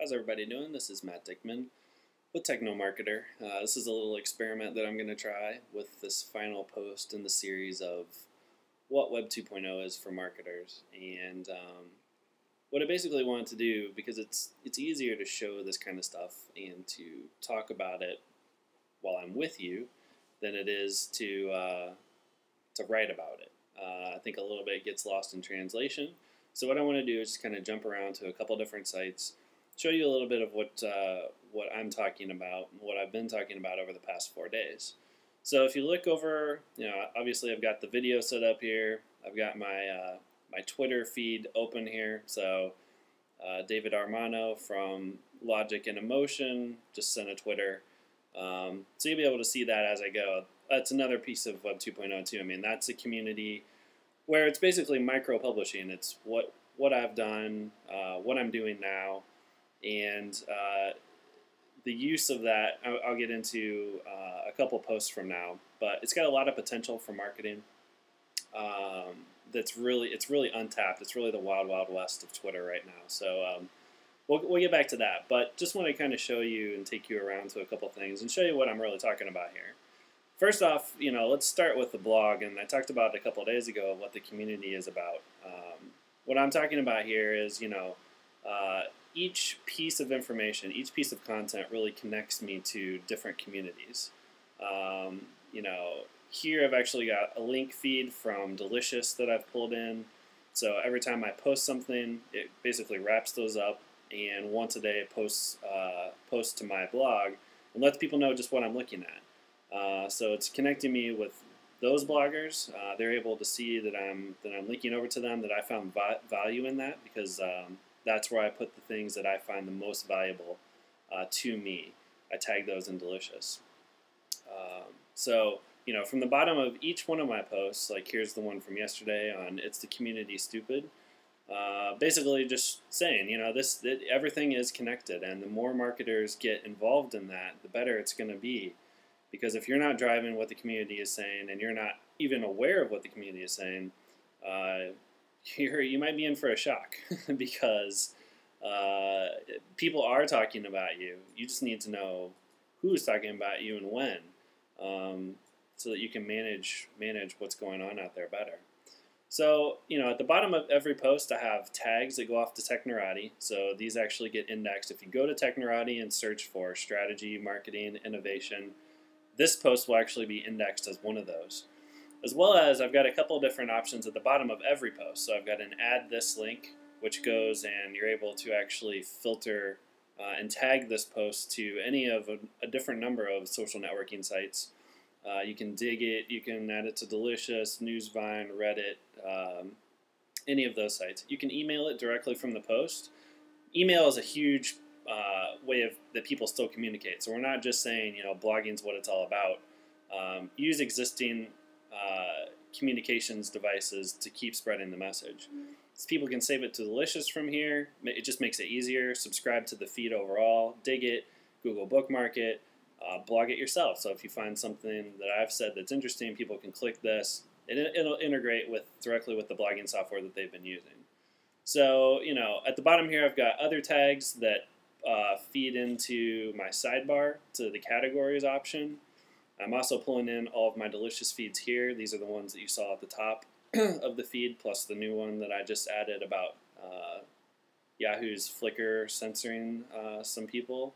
How's everybody doing? This is Matt Dickman with Techno Marketer. This is a little experiment that I'm going to try with this final post in the series of what Web 2.0 is for marketers. And what I basically want to do, because it's easier to show this kind of stuff and to talk about it while I'm with you than it is to write about it. I think a little bit gets lost in translation. So what I want to do is just kind of jump around to a couple different sites, show you a little bit of what I'm talking about, what I've been talking about over the past 4 days. So if you look over, obviously I've got the video set up here. I've got my my Twitter feed open here. So David Armano from Logic and Emotion just sent a Twitter. So you'll be able to see that as I go. That's another piece of Web 2.0 too. I mean, that's a community where it's basically micro-publishing. It's what I've done, what I'm doing now, and the use of that, I'll get into a couple posts from now. But it's got a lot of potential for marketing. It's really untapped. It's really the wild, wild west of Twitter right now. So we'll get back to that. But just want to kind of show you and take you around to a couple things and show you what I'm really talking about here. First off, let's start with the blog, and I talked about a couple of days ago what the community is about. What I'm talking about here is, each piece of information, each piece of content really connects me to different communities. Here I've actually got a link feed from Delicious that I've pulled in. So every time I post something, it basically wraps those up, and once a day it posts to my blog and lets people know just what I'm looking at. So it's connecting me with those bloggers. They're able to see that I'm linking over to them, that I found value in that, because that's where I put the things that I find the most valuable to me. I tag those in Delicious. So from the bottom of each one of my posts, like here's the one from yesterday on It's the Community Stupid. Basically just saying, everything is connected, and the more marketers get involved in that, the better it's going to be. Because if you're not driving what the community is saying, and you're not even aware of what the community is saying, you might be in for a shock because people are talking about you. You just need to know who's talking about you and when, so that you can manage what's going on out there better. So, at the bottom of every post, I have tags that go off to Technorati. So these actually get indexed. If you go to Technorati and search for strategy, marketing, innovation, this post will actually be indexed as one of those. As well as I've got a couple different options at the bottom of every post. So I've got an add this link, which goes and you're able to actually filter and tag this post to any of a different number of social networking sites. You can dig it, you can add it to Delicious, Newsvine, Reddit, any of those sites. You can email it directly from the post. Email is a huge way that people still communicate. So we're not just saying, blogging is what it's all about. Use existing communications devices to keep spreading the message. So people can save it to Delicious from here. It just makes it easier. Subscribe to the feed overall. Dig it. Google bookmark it. Blog it yourself. So if you find something that I've said that's interesting, people can click this. It'll integrate directly with the blogging software that they've been using. So, at the bottom here, I've got other tags that feed into my sidebar to the categories option. I'm also pulling in all of my Delicious feeds here. These are the ones that you saw at the top of the feed, plus the new one that I just added about Yahoo's Flickr censoring some people.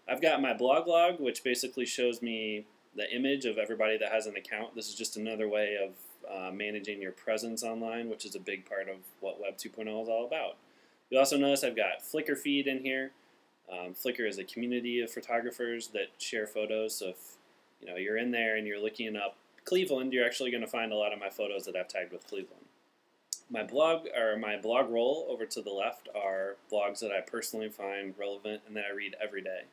I've got my blog log, which basically shows me the image of everybody that has an account. This is just another way of managing your presence online, which is a big part of what Web 2.0 is all about. You also notice I've got Flickr feed in here. Flickr is a community of photographers that share photos. So if you're in there and you're looking up Cleveland, you're actually going to find a lot of my photos that I've tagged with Cleveland. My blog roll over to the left are blogs that I personally find relevant and that I read every day.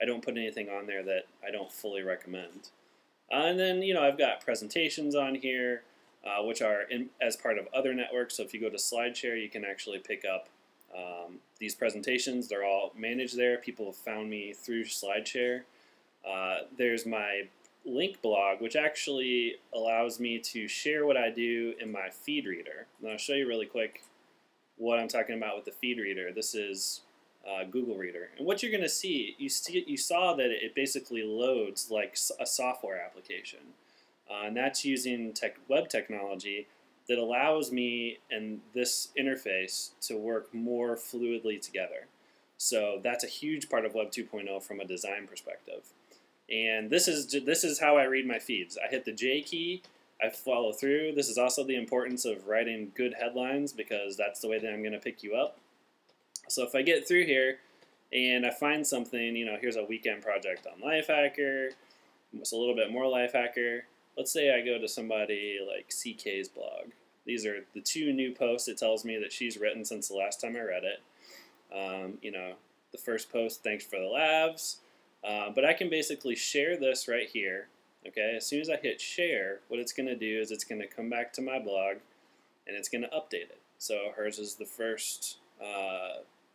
I don't put anything on there that I don't fully recommend. And then, I've got presentations on here, which are as part of other networks. So if you go to SlideShare, you can actually pick up these presentations. They're all managed there. People have found me through SlideShare. There's my link blog, which actually allows me to share what I do in my feed reader. And I'll show you really quick what I'm talking about with the feed reader. This is Google Reader. And what you're going to see, you saw that it basically loads like a software application. And that's using web technology that allows me and this interface to work more fluidly together. So that's a huge part of Web 2.0 from a design perspective. And this is how I read my feeds. I hit the J key, I follow through. This is also the importance of writing good headlines, because that's the way that I'm going to pick you up. So if I get through here and I find something, here's a weekend project on Lifehacker, it's a little bit more Lifehacker. Let's say I go to somebody like CK's blog. These are the 2 new posts it tells me that she's written since the last time I read it. The first post, thanks for the labs. But I can basically share this right here. Okay, as soon as I hit share, what it's going to do is it's going to come back to my blog and it's going to update it. So hers is the first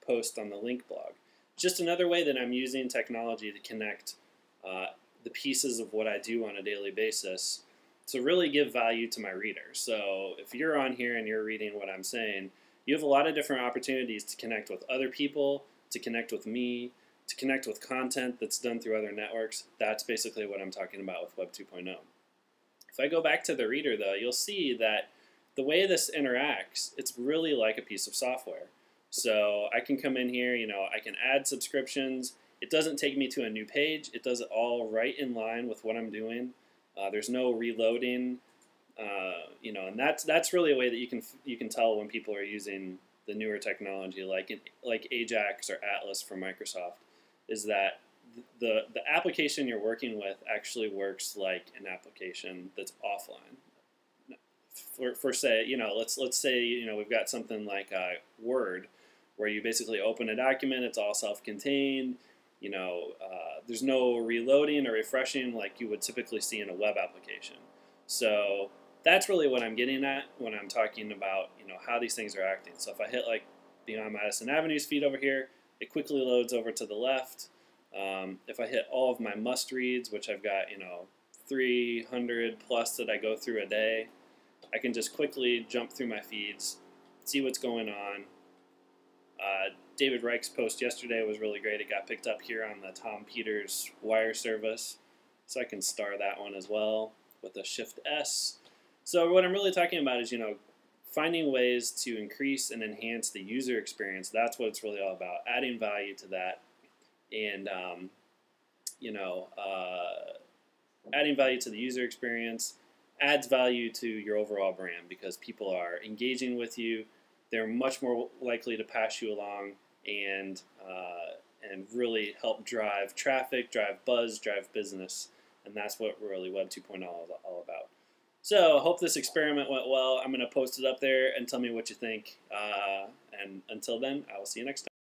post on the link blog. Just another way that I'm using technology to connect the pieces of what I do on a daily basis to really give value to my readers. So if you're on here and you're reading what I'm saying, you have a lot of different opportunities to connect with other people, to connect with me, to connect with content that's done through other networks. That's basically what I'm talking about with Web 2.0. If I go back to the reader, though, you'll see that the way this interacts, it's really like a piece of software. So I can come in here, I can add subscriptions. It doesn't take me to a new page. It does it all right in line with what I'm doing. There's no reloading, and that's really a way that you can tell when people are using the newer technology, like Ajax or Atlas from Microsoft, is that the application you're working with actually works like an application that's offline. For say, let's say we've got something like Word, where you basically open a document, it's all self-contained. There's no reloading or refreshing like you would typically see in a web application. So that's really what I'm getting at when I'm talking about how these things are acting. So if I hit like Beyond Madison Avenue's feed over here, it quickly loads over to the left. If I hit all of my must reads, which I've got 300 plus that I go through a day, I can just quickly jump through my feeds, see what's going on. David Reich's post yesterday was really great. It got picked up here on the Tom Peters wire service, so I can star that one as well with a Shift S. So what I'm really talking about is finding ways to increase and enhance the user experience. That's what it's really all about, adding value to that, and adding value to the user experience adds value to your overall brand, because people are engaging with you. They're much more likely to pass you along and really help drive traffic, drive buzz, drive business, and that's what really Web 2.0 is all about. So I hope this experiment went well. I'm going to post it up there and tell me what you think. And until then, I will see you next time.